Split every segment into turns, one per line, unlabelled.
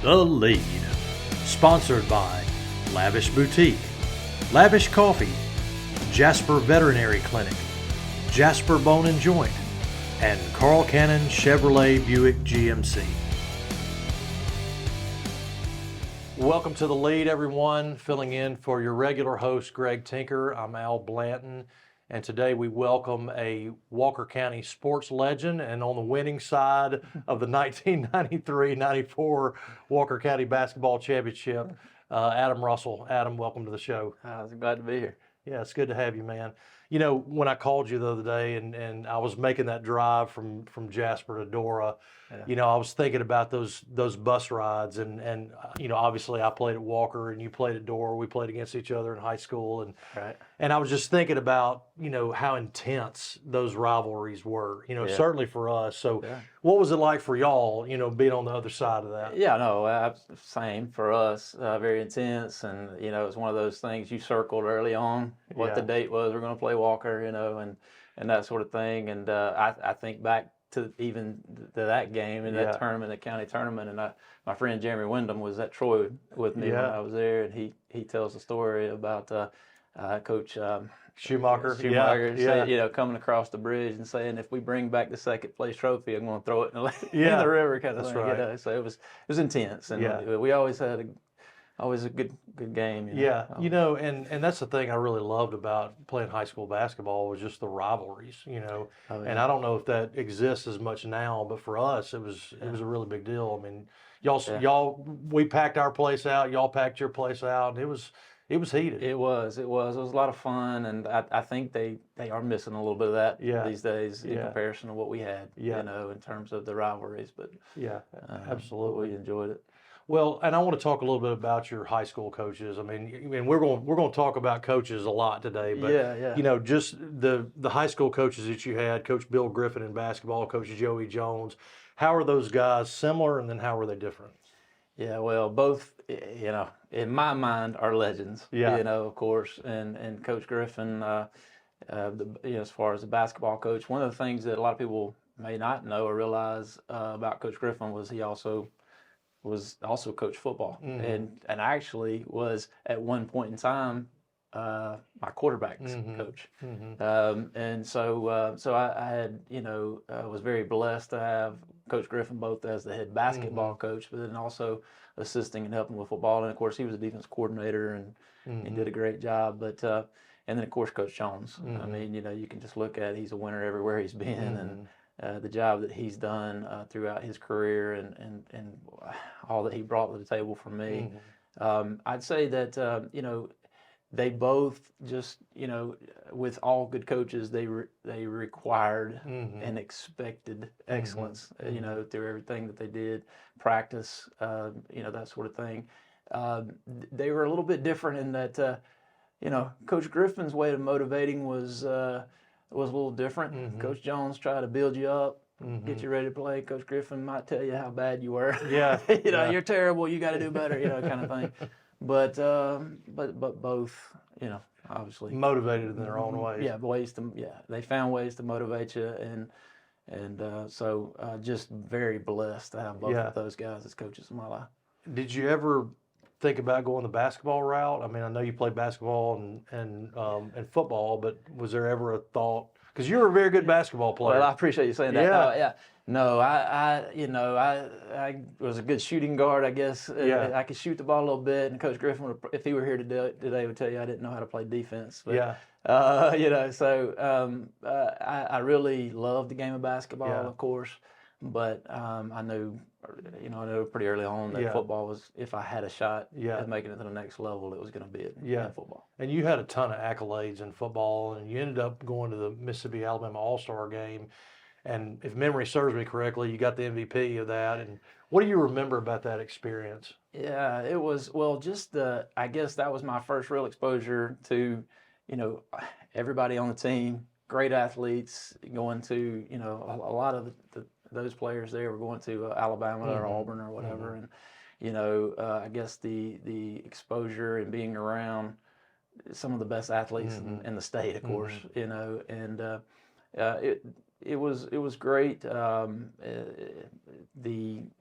The Lead. Sponsored by Lavish Boutique, Lavish Coffee, Jasper Veterinary Clinic, Jasper Bone and Joint, and Carl Cannon Chevrolet Buick GMC. Welcome to The Lead, everyone. Filling in for your regular host, Greg Tinker. I'm Al Blanton, and today we welcome a Walker County sports legend, and on the winning side of the 1993-94 Walker County Basketball Championship, Adam Russell. Adam, welcome to the show.
I was glad to be here.
Yeah, it's good to have you, man. You know, when I called you the other day and I was making that drive from Jasper to Dora, you know, I was thinking about those bus rides and you know, obviously I played at Walker and you played at Dora. We played against each other in high school, and I was just thinking about, you know, how intense those rivalries were, you know, certainly for us. So what was it like for y'all, you know, being on the other side of that?
Yeah, no, same for us, very intense. And, you know, it's one of those things you circled early on what the date was. We're going to play Walker, you know, and that sort of thing. And I think back to even to that game and that tournament, the county tournament. And my friend Jeremy Wyndham was at Troy with me when I was there. And he tells the story about Coach
Schumacher,
saying, you know, coming across the bridge and saying, if we bring back the second place trophy, I'm going to throw it in the river, kind of thing.
Right.
You know? So it was intense, and we always had a good game. You know?
You know, and that's the thing I really loved about playing high school basketball was just the rivalries, you know. And I don't know if that exists as much now, but for us, it was a really big deal. I mean, y'all, we packed our place out, y'all packed your place out, and it was heated.
It was a lot of fun, and I think they are missing a little bit of that these days in comparison to what we had, you know, in terms of the rivalries. But
absolutely,
we enjoyed it.
Well, and I want to talk a little bit about your high school coaches. I mean, we're going to talk about coaches a lot today, but you know, just the high school coaches that you had, Coach Bill Griffin in basketball, Coach Joey Jones. How are those guys similar, and then how are they different?
Yeah, well, both, you know, in my mind, are legends. You know, of course, and Coach Griffin, you know, as far as the basketball coach, one of the things that a lot of people may not know or realize about Coach Griffin was he also coached football, and actually was at one point in time my quarterback's coach. And so I had, you know, was very blessed to have Coach Griffin both as the head basketball coach, but then also assisting and helping with football. And of course, he was a defense coordinator and he did a great job. But and then of course, Coach Jones. I mean, you know, you can just look at he's a winner everywhere he's been, and the job that he's done throughout his career and all that he brought to the table for me. I'd say that you know, they both just, you know, with all good coaches, they required and expected excellence, you know, through everything that they did, practice, you know, that sort of thing. They were a little bit different in that, you know, Coach Griffin's way of motivating was a little different. Coach Jones tried to build you up, get you ready to play. Coach Griffin might tell you how bad you were. You know, you're terrible. You got to do better. You know, kind of thing. But both, you know, obviously
motivated in their own ways.
They found ways to motivate you, and so just very blessed to have both of those guys as coaches in my life.
Did you ever think about going the basketball route? I mean, I know you played basketball and football, but was there ever a thought? Because you're a very good basketball player.
Well, I appreciate you saying that. No, you know, I was a good shooting guard, I guess. I could shoot the ball a little bit, and Coach Griffin, if he were here today, would tell you I didn't know how to play defense. But, you know, so I really loved the game of basketball, of course. But I knew pretty early on that football was, if I had a shot at making it to the next level, it was going to be in football.
And you had a ton of accolades in football, and you ended up going to the Mississippi-Alabama All-Star game. And if memory serves me correctly, you got the MVP of that. And what do you remember about that experience?
Yeah, it was, well, just I guess that was my first real exposure to, you know, everybody on the team, great athletes, going to, you know, a lot of those players there were going to Alabama or Auburn or whatever. And, you know, I guess the exposure and being around some of the best athletes in the state, of course, you know, and it was great. The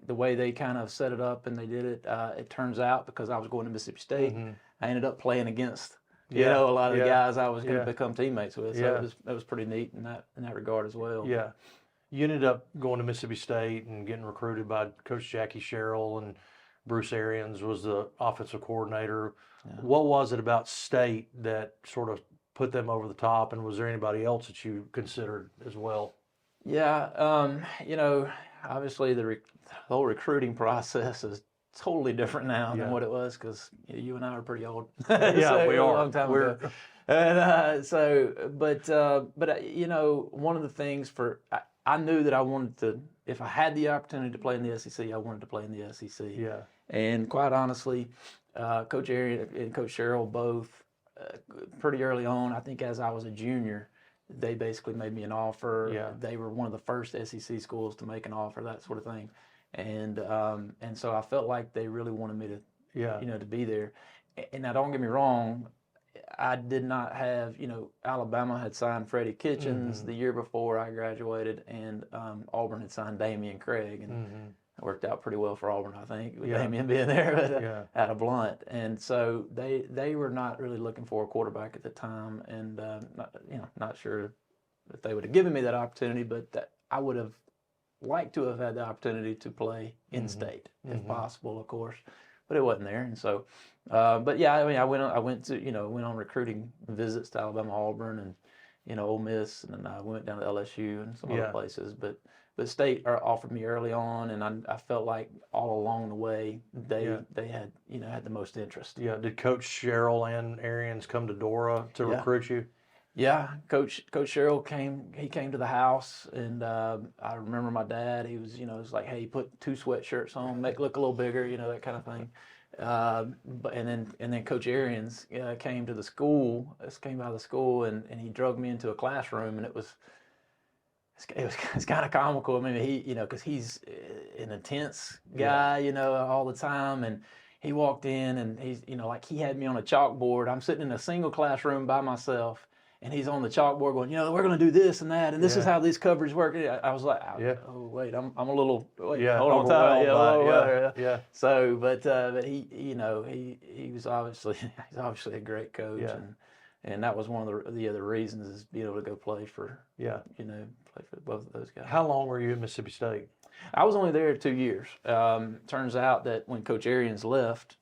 way they kind of set it up and they did it. It turns out because I was going to Mississippi State, I ended up playing against a lot of the guys I was going to become teammates with. So it was pretty neat in that regard as well.
Yeah. You ended up going to Mississippi State and getting recruited by Coach Jackie Sherrill, and Bruce Arians was the offensive coordinator. Yeah. What was it about State that sort of put them over the top, and was there anybody else that you considered as well?
Yeah, obviously the whole recruiting process is totally different now than what it was, because you and I are pretty old.
Yeah, we are.
A long time ago. And one of the things I knew that I wanted to, if I had the opportunity to play in the SEC, I wanted to play in the SEC. Yeah. And quite honestly, Coach Arian and Coach Sherrill both, pretty early on, I think as I was a junior, they basically made me an offer. Yeah. They were one of the first SEC schools to make an offer, that sort of thing. And so I felt like they really wanted me to, to be there. And now don't get me wrong, I did not have, Alabama had signed Freddie Kitchens the year before I graduated, and Auburn had signed Damian Craig, and it worked out pretty well for Auburn, I think, with Damian being there out of Blunt. And so they were not really looking for a quarterback at the time, and not sure if they would have given me that opportunity, but that I would have liked to have had the opportunity to play in state, if possible, of course. But it wasn't there, and so, but yeah, I mean, I went on recruiting visits to Alabama, Auburn, and Ole Miss, and then I went down to LSU and some other places. But State offered me early on, and I felt like all along the way they had had the most interest.
Yeah. Did Coach Sherrill and Arians come to Dora to recruit you?
Yeah, Coach Sherrill came to the house, and I remember my dad. He was, it was like, hey, put 2 sweatshirts on, make it look a little bigger, that kind of thing. But and then Coach Arians came to the school. Came by the school, and he drugged me into a classroom, and it's kind of comical. I mean, he, because he's an intense guy, all the time, and he walked in, and he's, like he had me on a chalkboard. I'm sitting in a single classroom by myself. And he's on the chalkboard going, we're going to do this and that, and this is how these covers work. I was like, oh wait, I'm a little, hold on tight, So, but he, he was obviously a great coach, and that was one of the other reasons is being able to go play for, play for both of those guys.
How long were you at Mississippi State?
I was only there 2 years. Turns out that when Coach Arians left,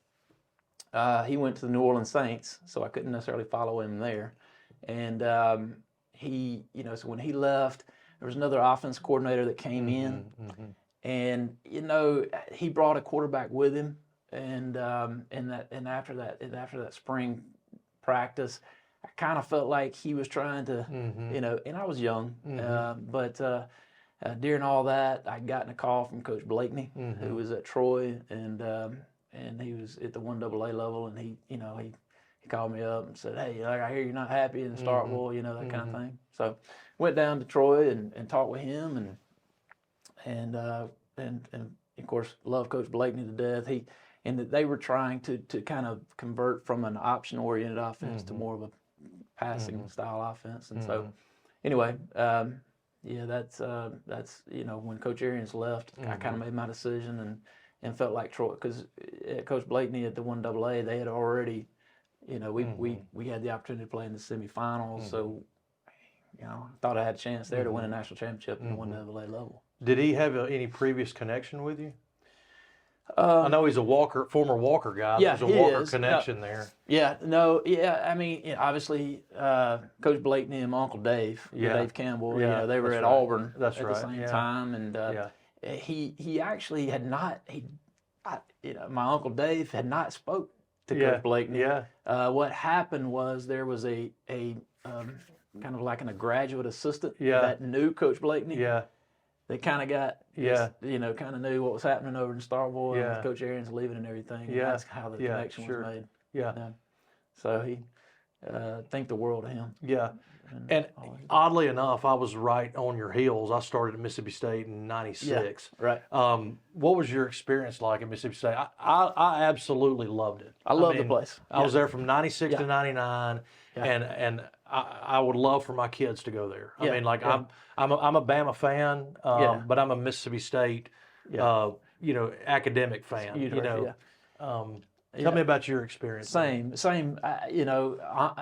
he went to the New Orleans Saints, so I couldn't necessarily follow him there. And he, so when he left, there was another offense coordinator that came in, and he brought a quarterback with him, and after that spring practice, I kind of felt like he was trying to, and I was young, but during all that, I gotten a call from Coach Blakeney, who was at Troy, and he was at the 1AA level, and he called me up and said, hey, I hear you're not happy in Starkville, that kind of thing. So went down to Troy and talked with him, and of course love Coach Blakeney to death. They were trying to kind of convert from an option-oriented offense to more of a passing style offense. And so anyway, that's when Coach Arians left, I kind of made my decision and felt like Troy, because Coach Blakeney at the 1AA, they had already, we had the opportunity to play in the semifinals, so I thought I had a chance there to win a national championship in the 1AA level.
Did he have any previous connection with you? I know he's a former Walker guy.
Yeah,
there's a Walker connection there.
Yeah, I mean, obviously, Coach Blakeney and my Uncle Dave, Dave Campbell, they were at Auburn at the same time, and he actually had not. My Uncle Dave had not spoke to Coach Blakeney. What happened was there was a kind of like a graduate assistant that knew Coach Blakeney. They kind of got, kind of knew what was happening over in Starkville, and Coach Arians leaving and everything. And that's how the connection was made. So he, think the world of him.
And oddly enough, I was right on your heels. I started at Mississippi State in '96.
Right.
What was your experience like at Mississippi State? I absolutely loved it.
I loved the place.
I was there from '96 to '99, and I would love for my kids to go there. I mean, like
yeah.
I'm a Bama fan,
Yeah.
but I'm a Mississippi State,
Yeah.
academic fan.
University,
Tell me about your experience.
Same.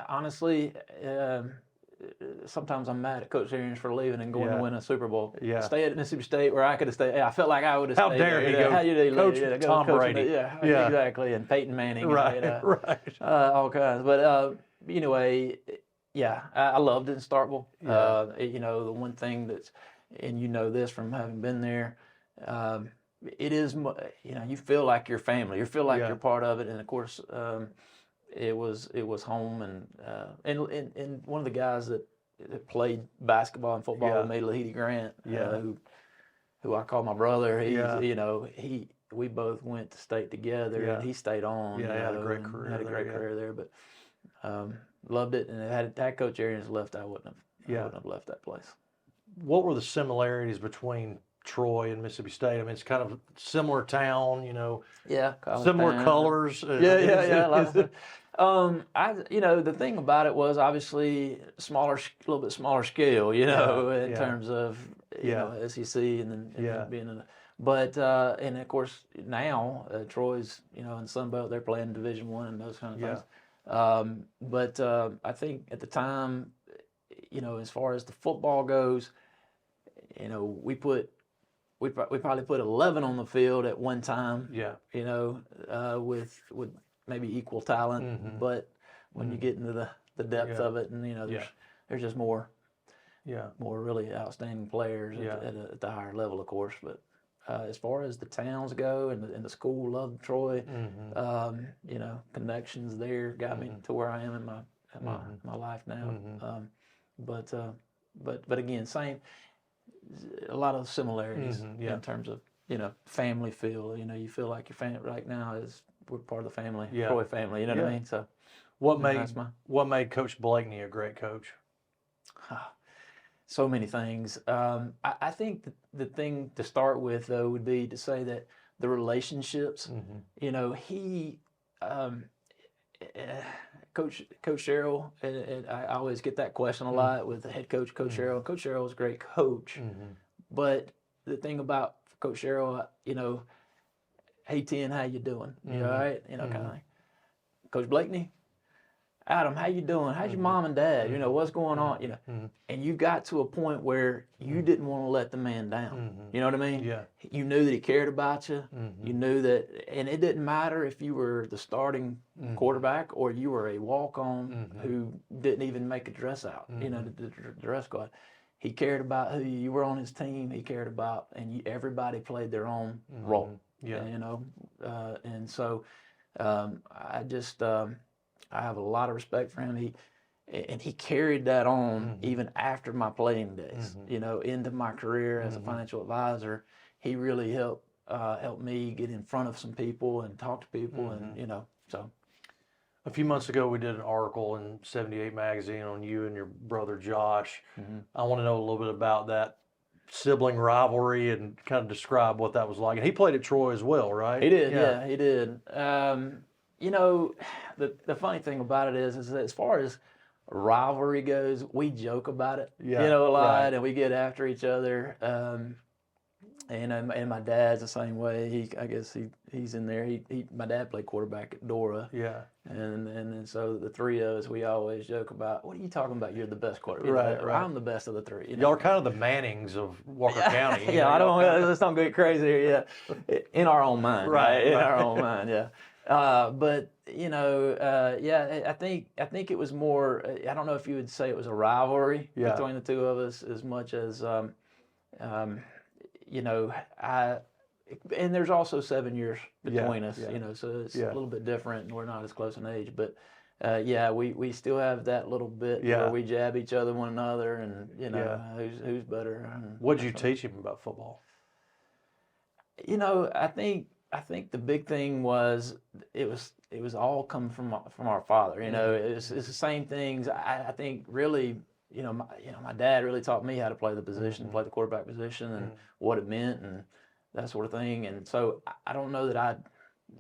Honestly, sometimes I'm mad at Coach Arians for leaving and going to win a Super Bowl.
Yeah.
Stay at Mississippi State where I could have stayed. I felt like I would have
How
stayed.
dare
there.
he go?
How you do,
Coach Tom Brady.
Yeah,
Yeah.
exactly. And Peyton Manning.
Right.
All kinds. But anyway, yeah, I loved it in Starkville.
Yeah.
The one thing that's, and this from having been there, it is, you feel like you're family. You feel like you're part of it. And of course, it was home. And one of the guys that played basketball and football with me, Lahidi Grant, who I call my brother. He's, we both went to state together, and he stayed on.
Yeah, had a great career.
Had a great career there, but loved it. And had Coach Arians left, I wouldn't have left that place.
What were the similarities between Troy and Mississippi State? I mean, it's kind of similar town, similar
town.
colors.
Yeah. The thing about it was obviously a little bit smaller scale, in terms of SEC and then being in. But and of course now Troy's in Sun Belt, they're playing Division I and those kind of things. But I think at the time, as far as the football goes, we probably put 11 on the field at one time.
Yeah.
With maybe equal talent, but when you get into the depth of it, and there's just more really outstanding players at the higher level, of course. But as far as the towns go, and the school loved Troy, connections there got me to where I am in my life now. But again, same. A lot of similarities in terms of family feel. You feel like your family right now we're part of the family, Troy family. You know what I mean? So
what made Coach Blakeney a great coach?
So many things. I think the thing to start with though would be to say that the relationships. He. Coach Sherrill, and I always get that question a lot with the head coach, Coach Sherrill. Coach Sherrill was a great coach, but the thing about Coach Sherrill, hey Ten, how you doing? You all right? Kind of thing. Coach Blakeney, Adam, how you doing? How's your mom and dad? What's going on? And you got to a point where you didn't want to let the man down. You know what I mean?
Yeah.
You knew that he cared about you. You knew that, and it didn't matter if you were the starting quarterback or you were a walk-on who didn't even make a dress out. The dress squad. He cared about who you were on his team. He cared about, and everybody played their own role.
Yeah.
And so I just. I have a lot of respect for him. He carried that on even after my playing days. Into my career as a financial advisor, he really helped me get in front of some people and talk to people, and so.
A few months ago, we did an article in 78 magazine on you and your brother Josh. I want to know a little bit about that sibling rivalry and kind of describe what that was like. And he played at Troy as well, right?
He did. Yeah, he did. The funny thing about it is that as far as rivalry goes, we joke about it, a lot, and we get after each other. And my dad's the same way. I guess he's in there. My dad played quarterback at Dora.
Yeah.
And so the three of us, we always joke about, what are you talking about? You're the best quarterback.
Right.
I'm the best of the three.
Y'all are kind of the Mannings of Walker County.
Let's don't get crazy here. Yeah. In our own mind. Right. In our own mind. Yeah. But I think it was more. I don't know if you would say it was a rivalry between the two of us as much as, and there's also 7 years between us, so it's a little bit different, and we're not as close in age, but we still have that little bit where we jab each other, one another, and who's better.
What'd you teach him about football?
I think the big thing was it was all coming from our father. It's the same things. I think really, my dad really taught me how to play the position, play the quarterback position, and what it meant, and that sort of thing. And so I don't know that I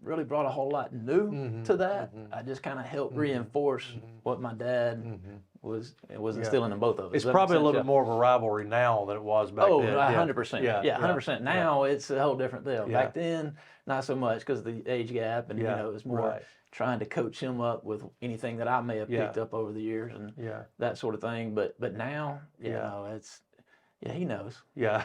really brought a whole lot new to that. I just kind of helped reinforce what my dad was instilling in both of us.
It's probably a little bit more of a rivalry now than it was back then.
100%. Yeah, 100%. Now it's a whole different deal. Back then, not so much because of the age gap, and it was more trying to coach him up with anything that I may have picked up over the years and that sort of thing. But now, you know, it's he knows.
Yeah.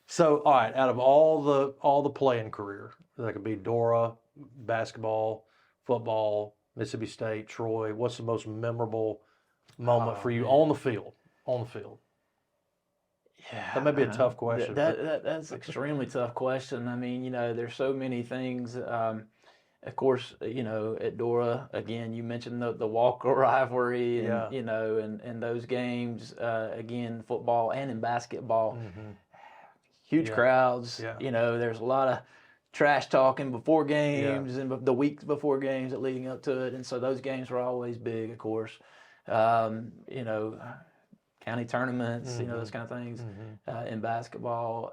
So, all right, out of all the playing career, that could be Dora, basketball, football, Mississippi State, Troy. What's the most memorable moment for you on the field? On the field.
Yeah,
that may be a tough question.
That's an extremely tough question. I mean, you know, there's so many things. Of course, you know, at Dora, again, you mentioned the Walker rivalry, and you know, and those games. Again, football and in basketball. Huge crowds, you know, there's a lot of trash talking before games and the weeks before games and leading up to it. And so those games were always big, of course. You know, county tournaments, you know, those kind of things in basketball.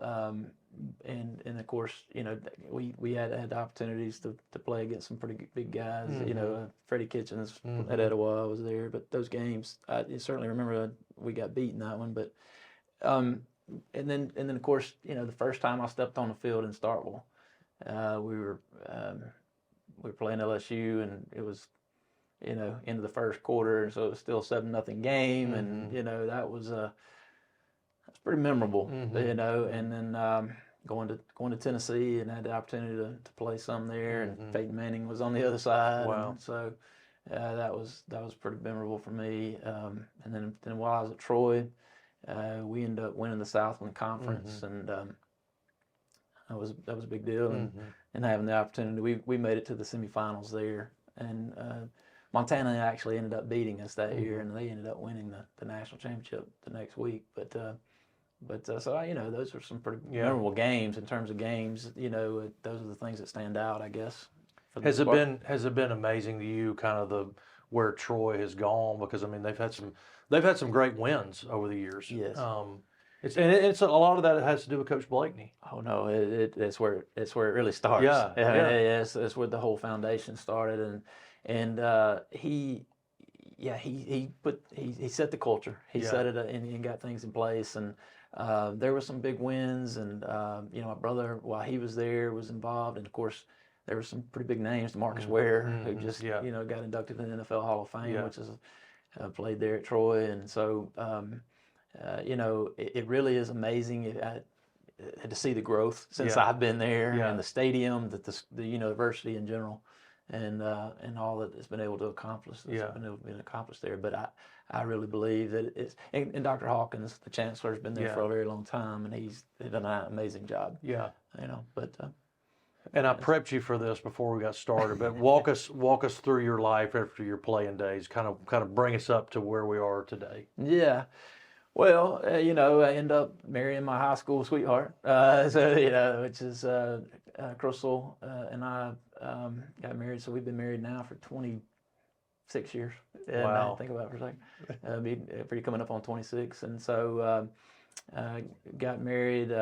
And of course, you know, we had opportunities to play against some pretty big guys. You know, Freddie Kitchens at Etowah was there. But those games, I certainly remember we got beat in that one. But and then of course, you know, the first time I stepped on the field in Starkville, we were playing LSU, and it was, you know, into the first quarter, and so it was still 7-0 game, and you know, that's pretty memorable, you know. And then going to Tennessee and had the opportunity to play some there, and Peyton Manning was on the other side.
Wow.
And so that was pretty memorable for me. And then while I was at Troy, we ended up winning the Southland Conference, and that was a big deal. And having the opportunity, we made it to the semifinals there, and Montana actually ended up beating us that year, and they ended up winning the national championship the next week. But so you know, those are some pretty memorable games in terms of games. You know, those are the things that stand out, I guess.
Has it been amazing to you, kind of where Troy has gone? Because I mean, they've had some great wins over the years.
Yes.
It's a lot of that has to do with Coach Blakeney.
Oh no, it's where it really starts. It's where the whole foundation started, and he set the culture. He set it and got things in place, and there were some big wins, and you know, my brother, while he was there, was involved, and of course there were some pretty big names. Marcus Ware, who just you know, got inducted in the NFL Hall of Fame, which is played there at Troy, and so you know, it really is amazing to see the growth since I've been there, and the stadium, the university in general, and all that it's been able to accomplish. Been accomplished there. But I really believe that it's and Dr. Hawkins, the chancellor, has been there for a very long time, and he's done an amazing job. Yeah, you know, but.
And I prepped you for this before we got started, but walk us through your life after your playing days. Kind of bring us up to where we are today.
Yeah. Well, you know, I end up marrying my high school sweetheart, so you know, which is Crystal, and I got married. So we've been married now for 26 years.
Wow!
Think about it for a second. Be pretty coming up on 26, and so got married.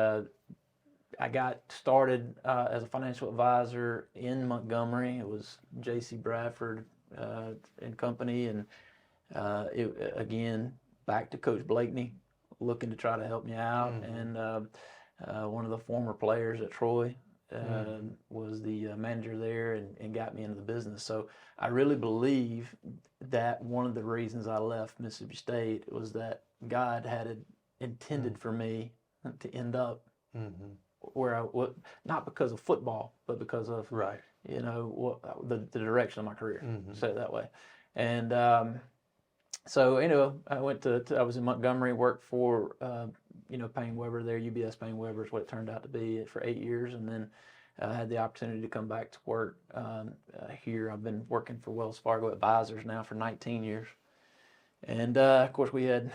I got started as a financial advisor in Montgomery. It was J.C. Bradford and Company, and again, back to Coach Blakeney, looking to try to help me out. And one of the former players at Troy was the manager there, and got me into the business. So I really believe that one of the reasons I left Mississippi State was that God had it intended for me to end up where I would, not because of football, but because of you know, the direction of my career. Say it that way. And so, you know, I was in Montgomery, worked for, you know, Payne Weber there. UBS Payne Weber is what it turned out to be for 8 years. And then I had the opportunity to come back to work here. I've been working for Wells Fargo Advisors now for 19 years. And, of course, we had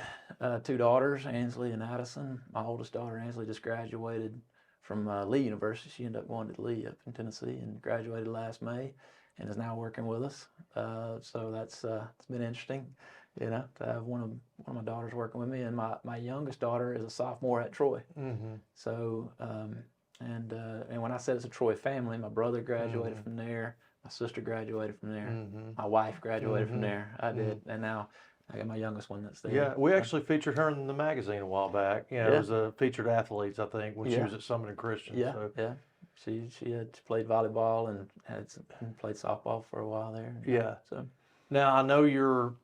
2 daughters, Ansley and Addison. My oldest daughter, Ansley, just graduated from Lee University. She ended up going to Lee up in Tennessee and graduated last May, and is now working with us. So that's it's been interesting, you know, to have one of my daughters working with me. And my youngest daughter is a sophomore at Troy. So And when I said it's a Troy family, my brother graduated from there, my sister graduated from there, my wife graduated from there. I did, and now I got my youngest one that's there.
Yeah, we actually featured her in the magazine a while back. You know, it was a featured athletes, I think, when she was at Summit and Christian.
Yeah,
so.
yeah. She had played volleyball and played softball for a while there.
Yeah.
So
now I know you're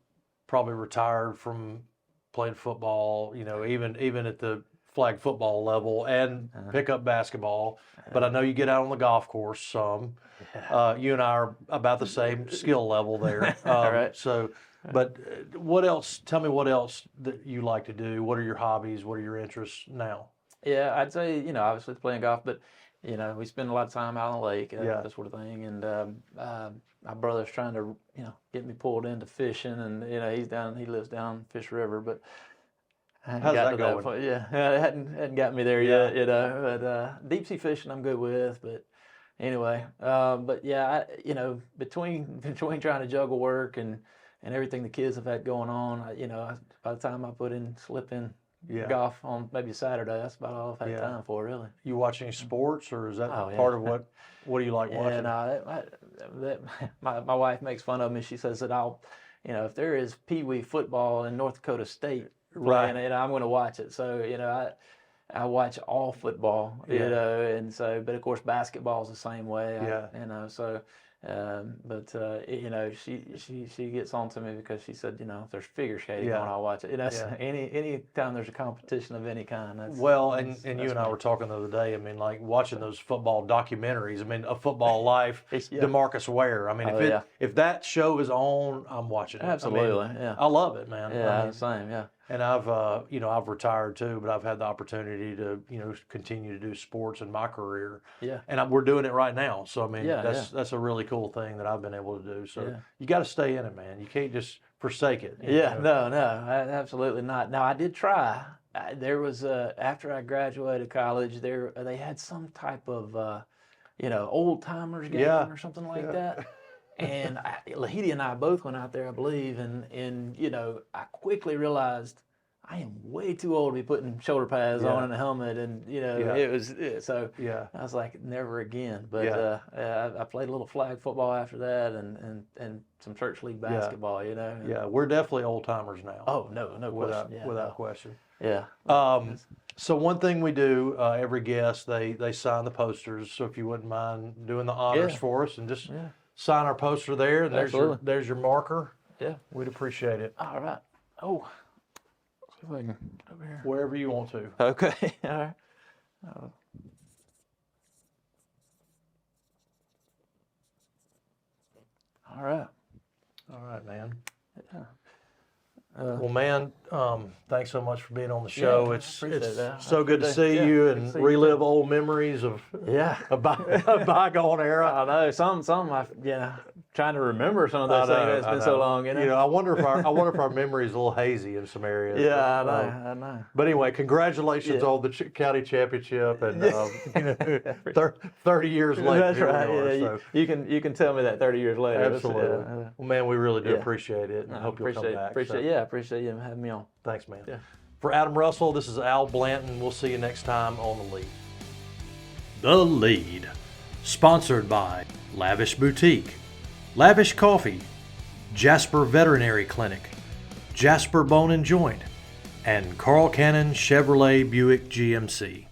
probably retired from playing football. You know, even at the flag football level and pickup basketball. But I know you get out on the golf course some. You and I are about the same skill level there.
All right.
So, but what else? Tell me what else that you like to do. What are your hobbies? What are your interests now?
Yeah, I'd say, you know, obviously playing golf, but you know, we spend a lot of time out on the lake, that sort of thing. And my brother's trying to, you know, get me pulled into fishing, and you know, he lives down Fish River, but
how's that going?
Point. Yeah, it hadn't got me there yet, you know. But deep sea fishing, I'm good with. But anyway, but yeah, you know, between trying to juggle work and everything the kids have had going on, you know, by the time I slip in. Golf on maybe a Saturday. That's about all I've had time for, really.
You watch any sports, or is that part of what do you like watching?
My wife makes fun of me. She says that you know, if there is Pee Wee football in North Dakota State playing, and I'm going to watch it. So you know, I watch all football. You know, and so, but of course basketball is the same way. You know, so. But you know, she gets on to me because she said, you know, if there's figure skating on, I'll watch it. You know, any time there's a competition of any kind. That's
you and I were talking the other day. I mean, like watching those football documentaries. I mean, A Football Life, DeMarcus Ware. I mean, if that show is on, I'm watching it.
Absolutely,
I mean, I love it, man.
Yeah, same, yeah.
And I've, you know, I've retired too, but I've had the opportunity to, you know, continue to do sports in my career. Yeah. And we're doing it right now. So, I mean, that's a really cool thing that I've been able to do. So you got to stay in it, man. You can't just forsake it.
No, absolutely not. Now, I did try. There was, after I graduated college, they had some type of, you know, old timers game or something like that. And Lahidi and I both went out there, I believe, and you know, I quickly realized I am way too old to be putting shoulder pads on and a helmet, and you know, it was so. I was like, never again. But I played a little flag football after that, and some church league basketball. You know.
Yeah, we're definitely old timers now.
Oh no question.
Without question.
Yeah.
So one thing we do, every guest they sign the posters. So if you wouldn't mind doing the honors for us and just. Sign our poster there, and there's your marker. Yeah, we'd appreciate it.
All right. Oh, let's see if I can get over here.
Wherever you want to.
Okay. All right. All right.
All right, man.
Yeah.
Well, man, thanks so much for being on the show.
Yeah,
it's
so
good to see you and relive old memories of a bygone era.
I know some trying to remember some of those things. It's been so long, you know.
You know, I wonder if our memory is a little hazy in some areas.
Yeah, I know.
But anyway, congratulations on the county championship, and you know, 30 years later.
That's right. So. You can tell me that 30 years later.
Absolutely. Well, man, we really do appreciate it, and hope you'll come back.
Appreciate you having me on.
Thanks, man. Yeah. For Adam Russell, this is Al Blanton. We'll see you next time on The Lead. The Lead, sponsored by Lavish Boutique, Lavish Coffee, Jasper Veterinary Clinic, Jasper Bone and Joint, and Carl Cannon Chevrolet Buick GMC.